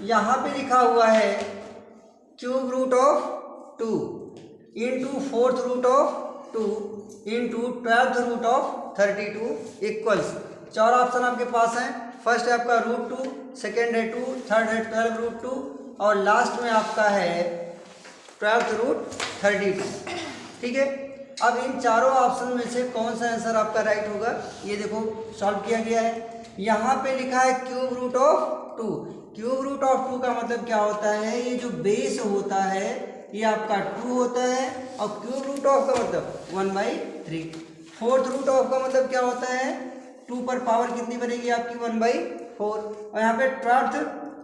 यहाँ पे लिखा हुआ है cube root of 2 into fourth root of 2 into 12th root of 32 equals 4 option आपके पास हैं। फर्स्ट है आपका √2, सेकेंड है 2, थर्ड है 12√2 और लास्ट में आपका है 12th रूट 32। ठीक है, अब इन चारों ऑप्शन में से कौन सा आंसर आपका राइट होगा ये देखो सॉल्व किया गया है। यहाँ पे लिखा है cube root of 2। Cube root of 2 का मतलब क्या होता है, ये जो बेस होता है ये आपका 2 होता है और क्यूब रूट ऑफ का मतलब 1/3। फोर्थ रूट ऑफ का मतलब क्या होता है, 2 पर पावर कितनी बनेगी आपकी 1/4। और यहाँ पे 12th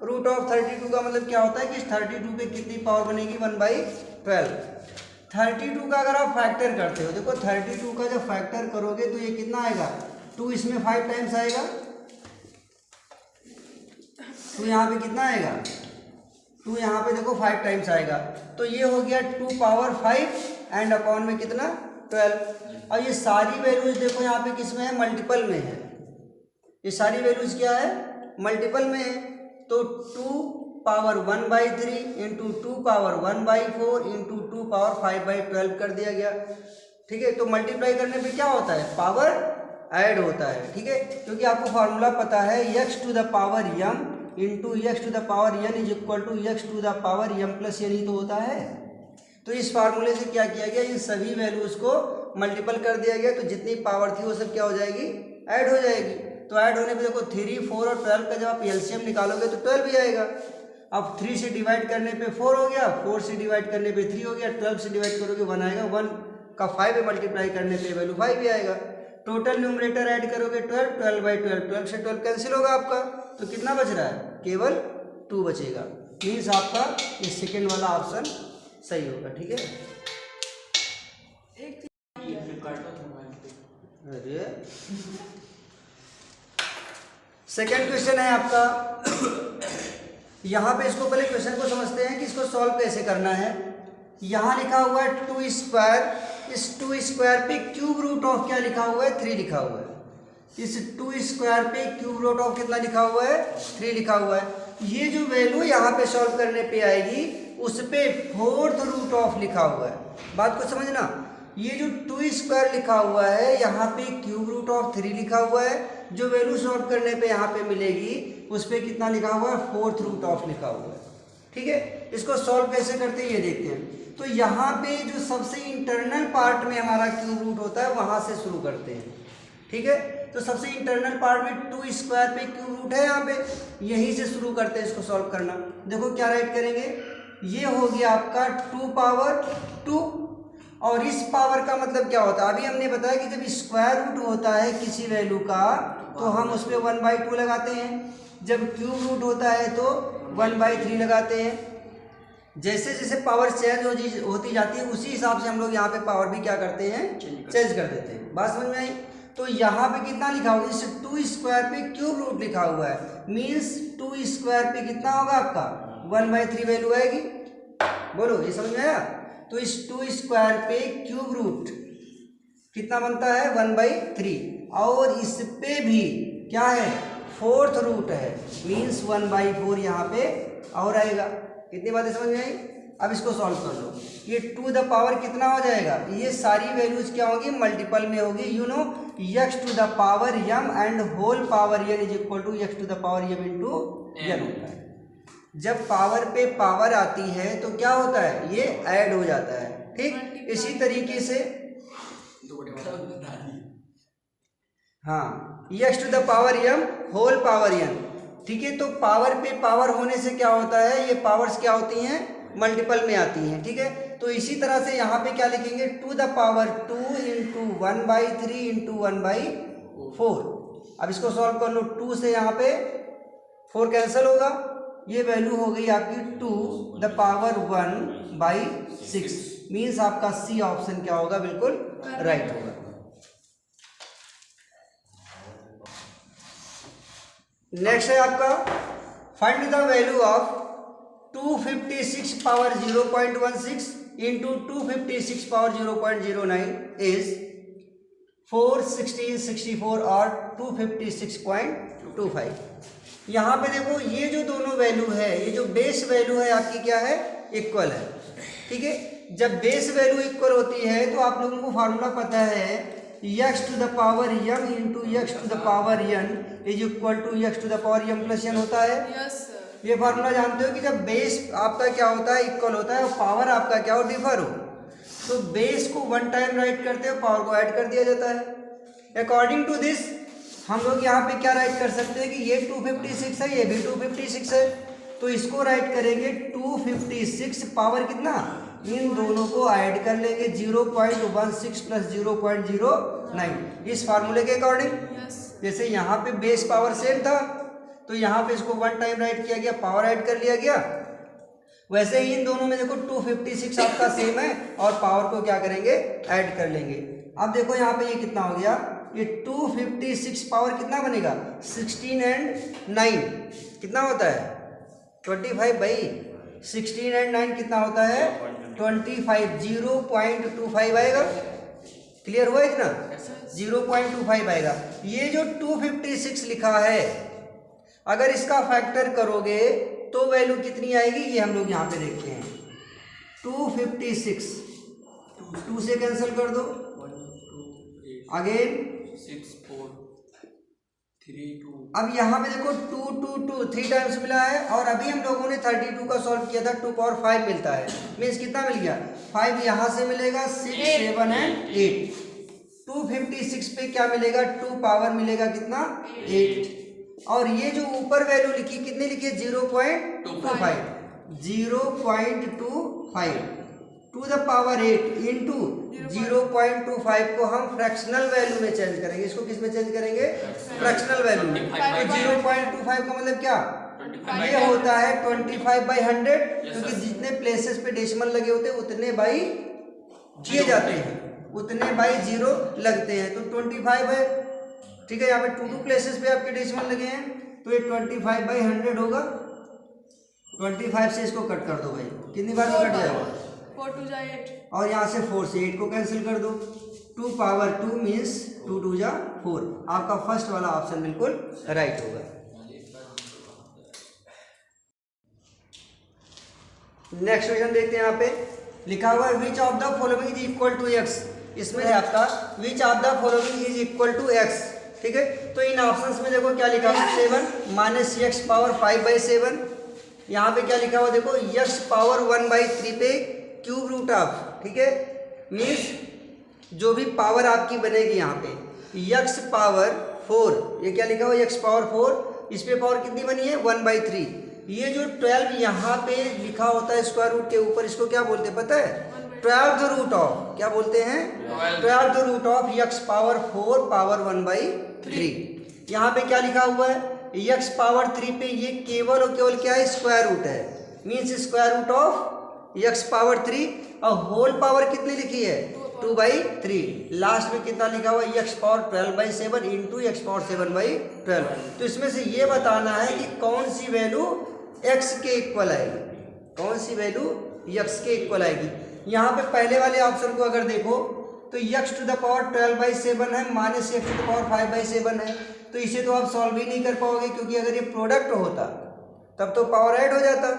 रूट ऑफ 32 का मतलब क्या होता है कि 32 पे कितनी पावर बनेगी 1/12। 32 का अगर आप फैक्टर करते हो, देखो 32 का जब फैक्टर करोगे तो ये कितना आएगा, 2 इसमें 5 टाइम्स आएगा, तो यहाँ पे कितना आएगा 2 यहाँ पे देखो 5 टाइम्स आएगा, तो ये हो गया 2 पावर 5 एंड अपॉन में कितना 12। और ये सारी वैल्यूज देखो यहाँ पे किस में है, मल्टीपल में है। ये सारी वैल्यूज क्या है, मल्टीपल में है। तो 2 power 1/3 into 2 power 1/4 into 2 power 5/12 कर दिया गया। ठीक है, तो मल्टीप्लाई करने पे क्या होता है, पावर ऐड होता है। ठीक है, क्योंकि आपको फार्मूला पता है x to the power m into x to the power n is equal to x to the power m plus n ही तो होता है। तो इस फार्मूले से क्या किया गया, इन सभी वैल्यूज को मल्टीपल कर दिया गया, तो जितनी पावर थी वो सब क्या हो जाएगी, ऐड हो जाएगी। तो ऐड होने पे देखो 3, 4 और 12 का जब आप एलसीएम निकालोगे तो 12 भी आएगा। अब 3 से डिवाइड करने पे 4 हो गया, 4 से डिवाइड करने पे 3 हो गया, 12 से डिवाइड करोगे 1 आएगा, 1 का 5 में मल्टीप्लाई करने पे वैल्यू 5 भी आएगा। टोटल न्यूमरेटर ऐड करोगे 12, 12/12, 12 से 12 कैंसिल होगा आपका, तो कितना बच रहा है, केवल 2 बचेगा। मीन्स आपका ये सेकेंड वाला ऑप्शन सही होगा। ठीक है, अरे सेकेंड क्वेश्चन है आपका। यहाँ पे इसको पहले क्वेश्चन को समझते हैं कि इसको सॉल्व कैसे करना है। यहाँ लिखा हुआ है 2 स्क्वायर, इस 2 स्क्वायर पे क्यूब रूट ऑफ क्या लिखा हुआ है, 3 लिखा हुआ है। इस 2 स्क्वायर पे क्यूब रूट ऑफ कितना लिखा हुआ है, 3 लिखा हुआ है। ये जो वैल्यू यहाँ पे सॉल्व करने पे आएगी उस पे 4th रूट ऑफ लिखा हुआ है। बात को समझना, ये जो 2 स्क्वायर लिखा हुआ है यहाँ पे क्यूब रूट ऑफ 3 लिखा हुआ है, जो वैल्यू सॉल्व करने पे यहाँ पे मिलेगी उस पे कितना लिखा हुआ है, 4th रूट ऑफ लिखा हुआ है। ठीक है, इसको सॉल्व कैसे करते हैं ये देखते हैं। तो यहाँ पे जो सबसे इंटरनल पार्ट में हमारा क्यूब रूट होता है वहां से शुरू करते हैं। ठीक है, तो सबसे इंटरनल पार्ट में 2 स्क्वायर पे क्यूब रूट है, यहाँ पे यहीं से शुरू करते हैं इसको सॉल्व करना। देखो क्या राइट करेंगे, ये हो गया आपका 2 पावर 2 और इस पावर का मतलब क्या होता है, अभी हमने बताया कि जब स्क्वायर रूट होता है किसी वैल्यू का तो हम उस पर 1/2 लगाते हैं, जब क्यूब रूट होता है तो 1/3 लगाते हैं। जैसे जैसे पावर चेंज होती जाती है उसी हिसाब से हम लोग यहाँ पे पावर भी क्या करते हैं, चेंज कर देते हैं। बात समझ में आई। तो यहाँ पे कितना लिखा हुआ है, इस 2 स्क्वायर पे क्यूब रूट लिखा हुआ है, मीन्स 2 स्क्वायर पे कितना होगा आपका 1/3 वैल्यू आएगी। बोलो ये समझ में आया। तो इस 2 स्क्वायर पे क्यूब रूट कितना बनता है 1/3 और इस पे भी क्या है 4th रूट है, मीन्स 1/4 यहाँ पे और आएगा। कितनी बातें समझ में आई। अब इसको सॉल्व कर लो, ये 2 द पावर कितना हो जाएगा, ये सारी वैल्यूज क्या होगी, मल्टीपल में होगी। You know x to the power m and whole power n is equal to x to the power m into n होता है। जब पावर पे पावर आती है तो क्या होता है, ये ऐड हो जाता है। ठीक, इसी तरीके से हाँ x to the power m whole power n। ठीक है, तो पावर पे पावर होने से क्या होता है, ये पावर्स क्या होती हैं, मल्टीपल में आती हैं। ठीक है, तो इसी तरह से यहाँ पे क्या लिखेंगे 2 द पावर 2 इंटू 1/3 इंटू 1/4। अब इसको सॉल्व कर लो, 2 से यहाँ पे 4 कैंसिल होगा, ये वैल्यू हो गई आपकी 2 द पावर 1/6। मीन्स आपका सी ऑप्शन क्या होगा, बिल्कुल राइट होगा। नेक्स्ट है आपका find the value of 256 power 0.16 into 256 power 0.09 is 4, 16, 64 और 256.25। यहाँ पे देखो ये जो दोनों वैल्यू है, ये जो बेस वैल्यू है आपकी क्या है, इक्वल है। ठीक है, जब बेस वैल्यू इक्वल होती है तो आप लोगों को फार्मूला पता है x to the power m into x to the power n is equal to x to the power m plus n होता है। यस ये फार्मूला जानते हो कि जब बेस आपका क्या होता है, इक्वल होता है, और पावर आपका क्या हो, डिफर हो, तो बेस को वन टाइम राइट करते हो, पावर को ऐड कर दिया जाता है। अकॉर्डिंग टू दिस हम लोग यहाँ पे क्या राइट कर सकते हैं कि ये 256 है, ये भी 256 है, तो इसको राइट करेंगे 256 पावर कितना, इन दोनों को ऐड कर लेंगे 0.16 प्लस 0.09 इस फार्मूले के अकॉर्डिंग। यस जैसे यहाँ पे बेस पावर सेम था तो यहाँ पे इसको वन टाइम राइट किया गया, पावर ऐड कर लिया गया, वैसे ही इन दोनों में देखो 256 आपका सेम है और पावर को क्या करेंगे, ऐड कर लेंगे। अब देखो यहाँ पे ये कितना हो गया, ये 256 पावर कितना बनेगा, 16 एंड 9 कितना होता है, 25 भाई, 16 एंड 9 कितना होता है, 25, 0.25 आएगा। क्लियर हुआ इतना, 0.25 आएगा। ये जो 256 लिखा है अगर इसका फैक्टर करोगे तो वैल्यू कितनी आएगी, ये हम लोग यहाँ पे देखते हैं। 256 2 से कैंसिल कर दो, अगेन 6 4 3 2। अब यहाँ पे देखो 2 2 2 3 टाइम्स मिला है, और अभी हम लोगों ने 32 का सॉल्व किया था, 2 पावर 5 मिलता है, मीन्स कितना मिल गया, 5 यहाँ से मिलेगा, 6 7 एंड 8, 256 पे क्या मिलेगा, 2 पावर मिलेगा कितना, 8, और ये जो ऊपर वैल्यू लिखी कितनी लिखी है, 0.25, 0.25 टू द पावर 8 इंटू 0.25 को हम फ्रैक्शनल वैल्यू में चेंज करेंगे। इसको किस में चेंज करेंगे, फ्रैक्शनल वैल्यू में। तो 0.25 का मतलब क्या, ये होता है 25/100, क्योंकि जितने प्लेसेस पे डेसिमल लगे होते हैं उतने बाई किए जाते हैं, उतने बाई 0 लगते हैं, तो 25 है। ठीक है, यहाँ पे 2 प्लेसेस पे आपके डेसिमल लगे हैं, तो ये 25/100 होगा। 25 से इसको कट कर दो भाई, कितनी बार में कट जाएगा, 4 2 जा 8, और यहाँ से 4 से 8 को कैंसिल कर दो, 2 पावर 2 मीन्स 2 2 जा 4। आपका फर्स्ट वाला ऑप्शन बिल्कुल राइट होगा। नेक्स्ट क्वेश्चन देखते हैं, यहाँ पे लिखा हुआ है which of the following is equal to x. इसमें है आपका which of the following is equal to x. ठीक है, तो इन ऑप्शंस में देखो क्या लिखा हुआ, 7 माइनस एक्स पावर 5/7। यहाँ पे क्या लिखा हुआ देखो, एक्स पावर 1/3 पे क्यूब रूट ऑफ। ठीक है, मीन्स जो भी पावर आपकी बनेगी यहाँ पे एक्स पावर 4, ये क्या लिखा हुआ, एक्स पावर 4, इस पे पावर कितनी बनी है, 1/3। ये जो 12 यहाँ पे लिखा होता है स्क्वायर रूट के ऊपर, इसको क्या बोलते हैं पता है, 12th रूट ऑफ, क्या बोलते हैं, 12th root of x power 4 power 1/3। यहाँ पे क्या लिखा हुआ है, एक्स पावर 3 पे ये केवल और केवल क्या है, स्क्वायर रूट है, means square root of x power 3, और होल पावर कितनी लिखी है, 2/3। लास्ट में कितना लिखा हुआ, x power 12/7 into x power 7/12। तो इसमें से ये बताना है कि कौन सी वैल्यू एक्स के इक्वल आएगी, कौन सी वैल्यू एक्स के इक्वल आएगी। यहाँ पे पहले वाले ऑप्शन को अगर देखो तो x टू द पावर 12/7 है, minus x to the power 5/7 है, तो इसे तो आप सॉल्व ही नहीं कर पाओगे, क्योंकि अगर ये प्रोडक्ट होता तब तो पावर ऐड हो जाता।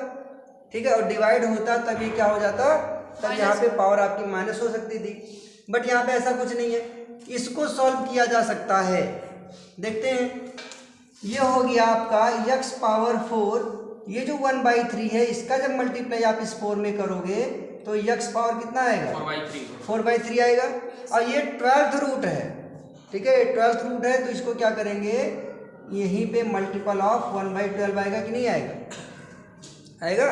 ठीक है, और डिवाइड होता तब ये क्या हो जाता, तब यहाँ पे पावर आपकी माइनस हो सकती थी, बट यहाँ पे ऐसा कुछ नहीं है। इसको सॉल्व किया जा सकता है, देखते हैं। ये हो गया आपका x पावर 4, ये जो 1/3 है इसका जब मल्टीप्लाई आप इस 4 में करोगे तो x पावर कितना आएगा, 4/3 आएगा, और ये 12th रूट है। ठीक है, 12th रूट है, तो इसको क्या करेंगे, यहीं पे मल्टीपल ऑफ 1/12 आएगा कि नहीं आएगा, आएगा।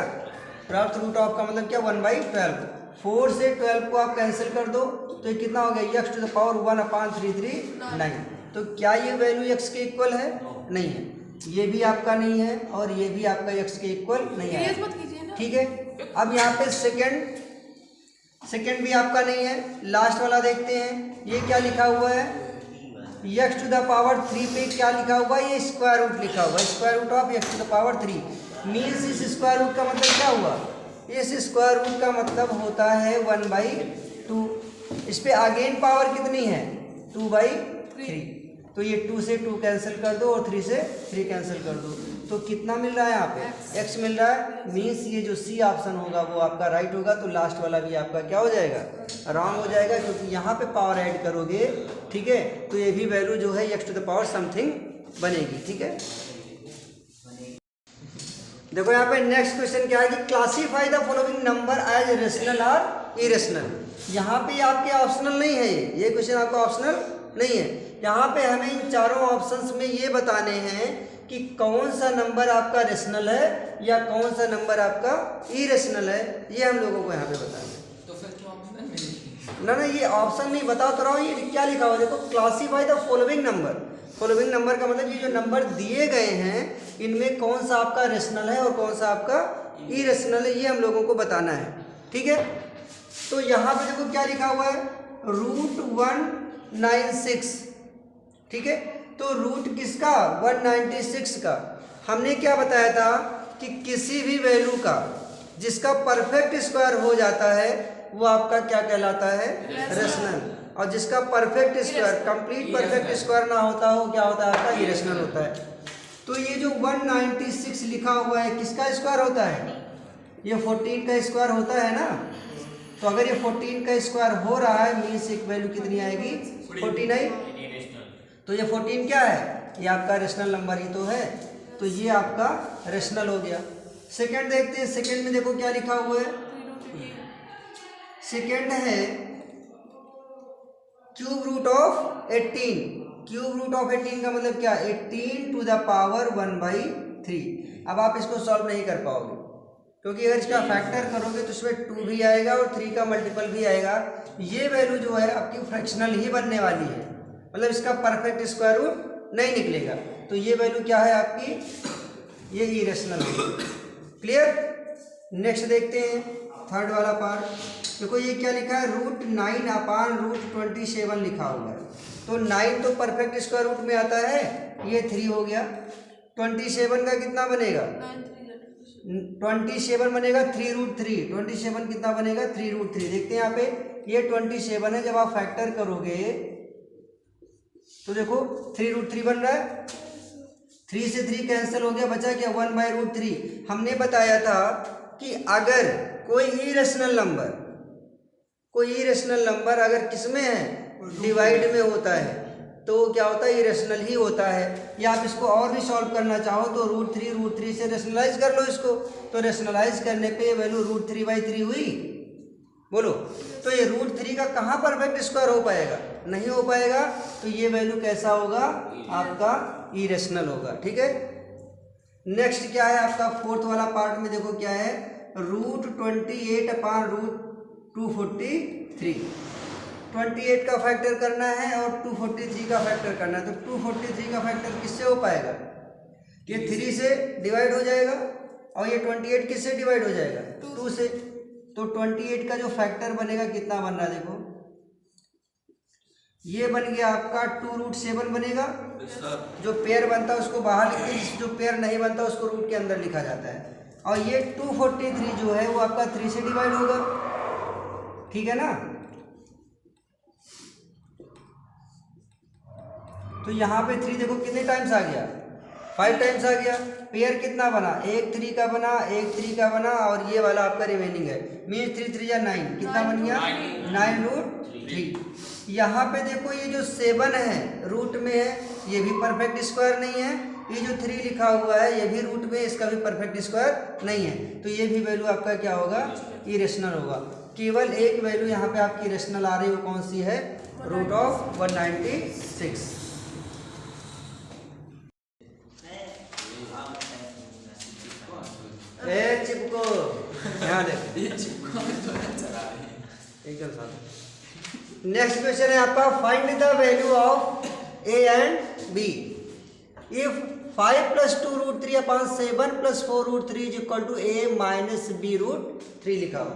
12th रूट ऑफ का मतलब क्या, 1/12। 4 से 12 को आप कैंसिल कर दो तो ये कितना हो गया, x टू द पावर 1/339। तो क्या ये वैल्यू x के इक्वल है, नहीं है, ये भी आपका नहीं है, और ये भी आपका x के इक्वल नहीं है। ठीक है, अब यहाँ पे सेकंड भी आपका नहीं है। लास्ट वाला देखते हैं, ये क्या लिखा हुआ है, x टू द पावर 3 पे क्या लिखा हुआ है, ये स्क्वायर रूट लिखा हुआ है, square root of x to the power 3, means इस स्क्वायर रूट का मतलब क्या हुआ, इस स्क्वायर रूट का मतलब होता है 1/2। इस पे अगेन पावर कितनी है, 2/3, तो ये 2 से 2 कैंसिल कर दो और 3 से 3 कैंसिल कर दो, तो कितना मिल रहा है यहाँ पे x मिल रहा है, मीन्स ये जो सी ऑप्शन होगा वो आपका राइट होगा। तो लास्ट वाला भी आपका क्या हो जाएगा, रॉन्ग हो जाएगा, क्योंकि यहाँ पे पावर ऐड करोगे, ठीक है, तो ये भी वैल्यू जो है x to the power something बनेगी, ठीक है। देखो यहाँ पे नेक्स्ट क्वेश्चन क्या है कि classify the following number as rational और इरेशनल। यहाँ पे आपके ऑप्शनल नहीं है, ये क्वेश्चन आपका ऑप्शनल नहीं है। यहाँ पे हमें इन चारों ऑप्शंस में ये बताने हैं कि कौन सा नंबर आपका रेशनल है या कौन सा नंबर आपका इरेशनल है, ये हम लोगों को यहाँ पे बताना है। तो फिर क्यों ऑप्शन नहीं? ना ये ऑप्शन नहीं, बता तो रहा हूँ, ये क्या लिखा हुआ है देखो, classify the following number. Following number का मतलब ये जो नंबर दिए गए हैं इनमें कौन सा आपका रेशनल है और कौन सा आपका इरेशनल है, ये हम लोगों को बताना है, ठीक है। तो यहाँ पे देखो क्या लिखा हुआ है, √196, ठीक है। तो रूट किसका, 196 का। हमने क्या बताया था कि किसी भी वैल्यू का जिसका परफेक्ट स्क्वायर हो जाता है वो आपका क्या कहलाता है, रेशनल, और जिसका perfect square, complete perfect square ना होता हो क्या होता है, आपका इरेशनल होता है। तो ये जो 196 लिखा हुआ है किसका स्क्वायर होता है, ये 14 का स्क्वायर होता है ना। तो अगर ये 14 का स्क्वायर हो रहा है मीन्स एक वैल्यू कितनी आएगी, 49। तो ये 14 क्या है, ये आपका रेशनल नंबर ही तो है, तो ये आपका रेशनल हो गया। सेकंड देखते हैं, सेकंड में देखो क्या लिखा हुआ है, सेकंड है cube root of 18। Cube root of 18 का मतलब क्या, 18 टू द पावर 1/3। अब आप इसको सॉल्व नहीं कर पाओगे क्योंकि अगर इसका फैक्टर करोगे तो इसमें 2 भी आएगा और 3 का मल्टीपल भी आएगा। ये वैल्यू जो है आपकी फ्रैक्शनल ही बनने वाली है, मतलब इसका परफेक्ट स्क्वायर रूट नहीं निकलेगा। तो ये वैल्यू क्या है आपकी, ये इरेशनल है। क्लियर। नेक्स्ट देखते हैं थर्ड वाला पार्ट। देखो ये क्या लिखा है, √9/√27 लिखा हुआ है। तो 9 तो परफेक्ट स्क्वायर रूट में आता है, ये 3 हो गया। 27 का कितना बनेगा, 27 बनेगा 3√3। 27 कितना बनेगा, 3√3। देखते हैं यहाँ पे ये 27 है, जब आप फैक्टर करोगे तो देखो 3√3 बन रहा है, 3 से 3 कैंसिल हो गया, बचा क्या 1/√3। हमने बताया था कि अगर कोई इरेशनल नंबर अगर किसमें है, डिवाइड में होता है, तो क्या होता है, इरेशनल ही होता है। या आप इसको और भी सॉल्व करना चाहो तो √3 से रेशनलाइज कर लो इसको, तो रेशनलाइज करने पे वैल्यू √3/3 हुई। बोलो, तो ये √3 का कहाँ परफेक्ट स्क्वायर हो पाएगा, नहीं हो पाएगा। तो ये वैल्यू कैसा होगा, आपका इरेशनल होगा, ठीक है। नेक्स्ट क्या है आपका फोर्थ वाला पार्ट में, देखो क्या है, √28/√243। 28 का फैक्टर करना है और 243 का फैक्टर करना है। तो 243 का फैक्टर किससे हो पाएगा, ये 3 से डिवाइड हो जाएगा, और ये 28 किससे डिवाइड हो जाएगा, 2 से। तो 28 का जो फैक्टर बनेगा कितना बन रहा है, देखो ये बन गया आपका 2√7 बनेगा। जो पेयर बनता है उसको बाहर लिखते हैं, जो पेयर नहीं बनता उसको रूट के अंदर लिखा जाता है। और ये 243 जो है वो आपका 3 से डिवाइड होगा, ठीक है ना। तो यहाँ पे 3 देखो कितने टाइम्स आ गया, 5 टाइम्स आ गया। पेयर कितना बना, एक 3 का बना, एक 3 का बना, और ये वाला आपका रिमेनिंग है, मीन्स 3 3 या 9, कितना बन गया 9√3। यहाँ पे देखो ये जो 7 है रूट में है, ये भी परफेक्ट स्क्वायर नहीं है। ये जो 3 लिखा हुआ है ये भी रूट में, इसका भी परफेक्ट स्क्वायर नहीं है। तो ये भी वैल्यू आपका क्या होगा, इरेशनल होगा। केवल एक वैल्यू यहाँ पे आपकी इरेशनल आ रही है, वो कौन सी है, √196। चिपको यहाँ देख, एकदम साथ। नेक्स्ट क्वेश्चन है आपका, find the value of a and b if 5 + 2√3/7 + 4√3 = a - b√3 लिखा हुआ।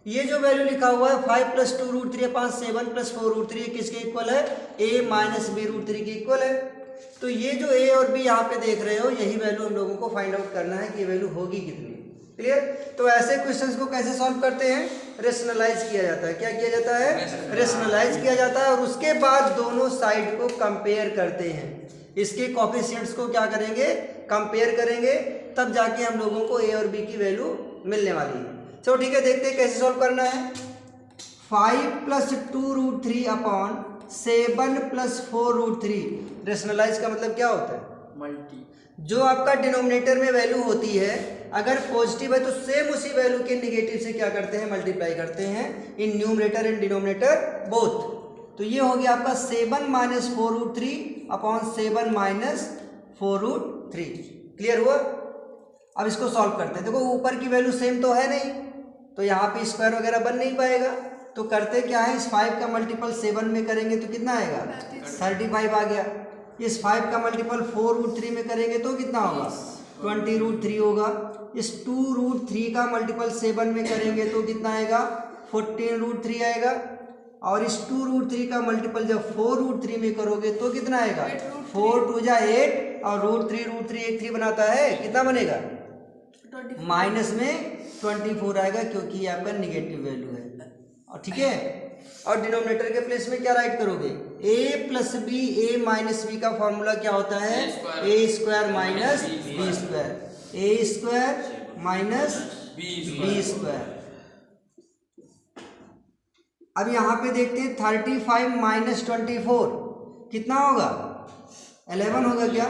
ये जो वैल्यू लिखा हुआ है 5 + 2√3/7 + 4√3 किसके इक्वल है, a - b√3 के इक्वल है। तो ये जो a और b यहाँ पे देख रहे हो, यही वैल्यू हम लोगों को फाइंड आउट करना है कि ये वैल्यू होगी कितनी। क्लियर। तो ऐसे क्वेश्चंस को कैसे सॉल्व करते हैं, रेशनलाइज किया जाता है। क्या किया जाता है, रेशनलाइज किया जाता है, और उसके बाद दोनों साइड को कंपेयर करते हैं। इसके कोफिशिएंट्स को क्या करेंगे, कंपेयर करेंगे, तब जाके हम लोगों को ए और बी की वैल्यू मिलने वाली है। चलो ठीक है, देखते हैं कैसे सॉल्व करना है। 5 + 2√3 अपॉन 7 + 4√3। रेशनलाइज का मतलब क्या होता है, मल्टी। जो आपका डिनोमिनेटर में वैल्यू होती है अगर पॉजिटिव है तो सेम उसी वैल्यू के निगेटिव से क्या करते हैं, मल्टीप्लाई करते हैं, in numerator and denominator both. तो ये हो गया आपका 7 - 4√3 अपॉन 7 - 4√3। क्लियर हुआ। अब इसको सॉल्व करते हैं। देखो ऊपर की वैल्यू सेम तो है नहीं, तो यहाँ पे स्क्वायर वगैरह बन नहीं पाएगा। तो करते क्या है, इस 5 का मल्टीपल 7 में करेंगे तो कितना आएगा, 35 आ गया। इस 5 का मल्टीपल 4√3 में करेंगे तो कितना होगा, 20√3 होगा। इस 2√3 का मल्टीपल 7 में करेंगे तो कितना आएगा, 14√3 आएगा। और इस 2√3 का मल्टीपल जब 4√3 में करोगे तो कितना आएगा, 4 2 जा 8 और √3 एक 3 बनाता है, कितना बनेगा, माइनस में 24 आएगा, क्योंकि ये आपका निगेटिव वैल्यू है। और ठीक है, और डिनोमिनेटर के प्लेस में क्या राइट करोगे, a + b, a - b का फॉर्मूला क्या होता है, a² - b², a² - b²। अब यहाँ पे देखते हैं 35 - 24 कितना होगा, 11 होगा क्या।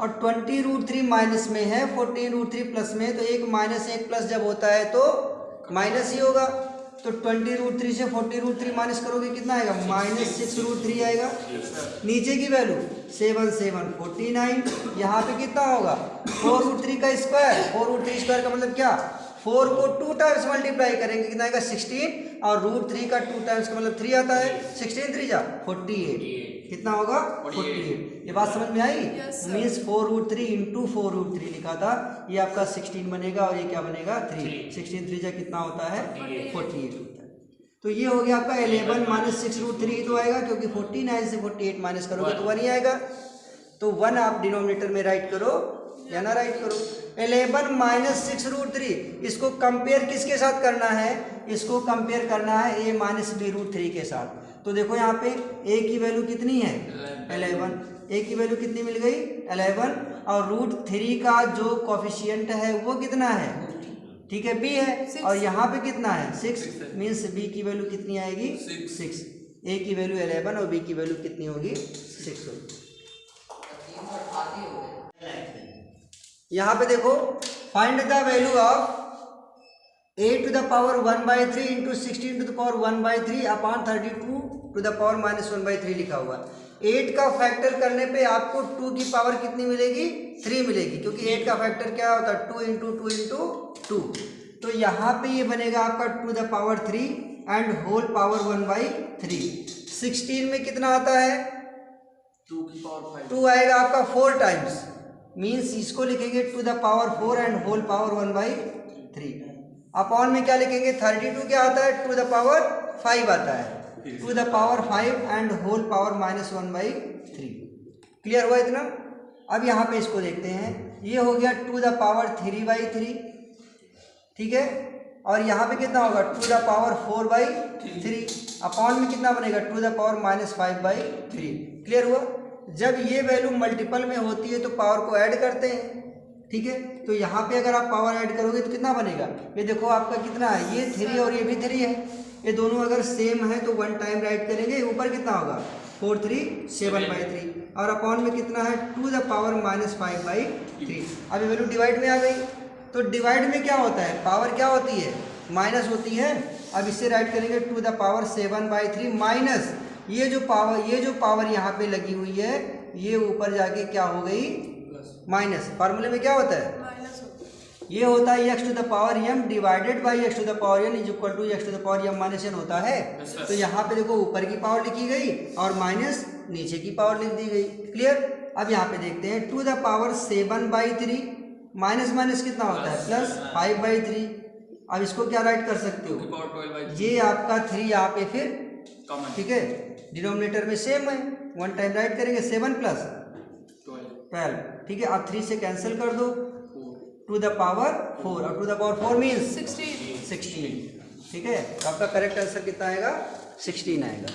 और 20√3 माइनस में है, 14√3 प्लस में, तो एक माइनस एक प्लस जब होता है तो माइनस ही होगा। तो 20√3 से 40√3 माइनस करोगे कितना आएगा, -6√3 आएगा। नीचे की वैल्यू 7 7 49, यहाँ पे कितना होगा, 4√3 का स्क्वायर, 4√3 स्क्वायर का मतलब क्या, 4 को 2 टाइम्स मल्टीप्लाई करेंगे कितना आएगा, 16, और √3 का 2 टाइम्स का मतलब 3 आता है, 16 3 जा 48, कितना होगा 48। ये बात समझ में आई। मीन्स 4√3 × 4√3 लिखा था, ये आपका 16 बनेगा और ये क्या बनेगा 3, 16 3 जा कितना होता है 48 होता है। तो ये हो गया आपका 11 - 6√3 तो आएगा, क्योंकि 49 से 48 माइनस करोगे तो 1 ही आएगा। तो 1 आप डिनोमिनेटर में राइट करो या ना राइट करो। 11 - 6√3, इसको कंपेयर किसके साथ करना है, इसको कंपेयर करना है a - b√3 के साथ। तो देखो यहाँ पे a की वैल्यू कितनी है, 11, a की वैल्यू कितनी मिल गई, 11, और √3 का जो कोफिशिएंट है वो कितना है, ठीक है b है, और यहाँ पे कितना है 6, मीन्स b की वैल्यू कितनी आएगी 6। a की वैल्यू 11 और b की वैल्यू कितनी होगी 6 होगी। यहाँ पे देखो find the value of a⁴ 1/3 × 16⁻³ 1/3 upon 32⁻⁻⁻⁻³ लिखा हुआ। 8 का फैक्टर करने पे आपको 2 की पावर कितनी मिलेगी, 3 मिलेगी, क्योंकि 8 का फैक्टर क्या होता है 2 × 2 × 2। तो यहाँ पे ये बनेगा आपका 2⁻³ एंड होल पावर 1/3। 16 में कितना आता है, 2 की पावर 5, 2 आएगा आपका 4 टाइम्स, मीन्स इसको लिखेंगे 2⁻4 एंड होल पावर 1/3। अपॉन में क्या लिखेंगे, 32 क्या आता है 2⁻5 आता है, 2⁻5 एंड होल पावर -1/3। क्लियर हुआ इतना। अब यहाँ पे इसको देखते हैं, ये हो गया 2⁻3/3, ठीक है, और यहाँ पे कितना होगा 2⁻4/3, अपॉन में कितना बनेगा 2⁻−5/3। क्लियर हुआ। जब ये वैल्यू मल्टीपल में होती है तो पावर को ऐड करते हैं, ठीक है। तो यहाँ पे अगर आप पावर ऐड करोगे तो कितना बनेगा, ये देखो आपका कितना है, ये 3 और ये भी 3 है, ये दोनों अगर सेम है तो 1 टाइम राइट करेंगे, ऊपर कितना होगा 4 3 7/3, और अपॉन में कितना है 2⁻−5/3। अब ये वैल्यू डिवाइड में आ गई। तो डिवाइड में क्या होता है, पावर क्या होती है, माइनस होती है। अब इससे राइट करेंगे 2⁻7/3 माइनस ये जो पावर यहाँ पे लगी हुई है, ये ऊपर जाके क्या हो गई माइनस। फार्मूले में क्या होता है, ये होता है x⁻m divided by x⁻n is equal to x⁻m - n होता है। तो यहाँ पे देखो ऊपर की पावर लिखी गई और माइनस नीचे की पावर लिख दी गई। क्लियर। अब यहाँ पे देखते हैं 2⁻7/3 माइनस माइनस कितना होता है प्लस 5/3। अब इसको क्या राइट कर सकते हो, ये आपका 3 यहाँ पे फिर ठीक है, डिनोमिनेटर में सेम है, 1 टाइम राइट करेंगे 7 + 12, ठीक है। अब 3 से कैंसिल कर दो, 2⁻4 और 2⁻4 मीन्स 16, ठीक है। तो आपका करेक्ट आंसर कितना आएगा 16 आएगा।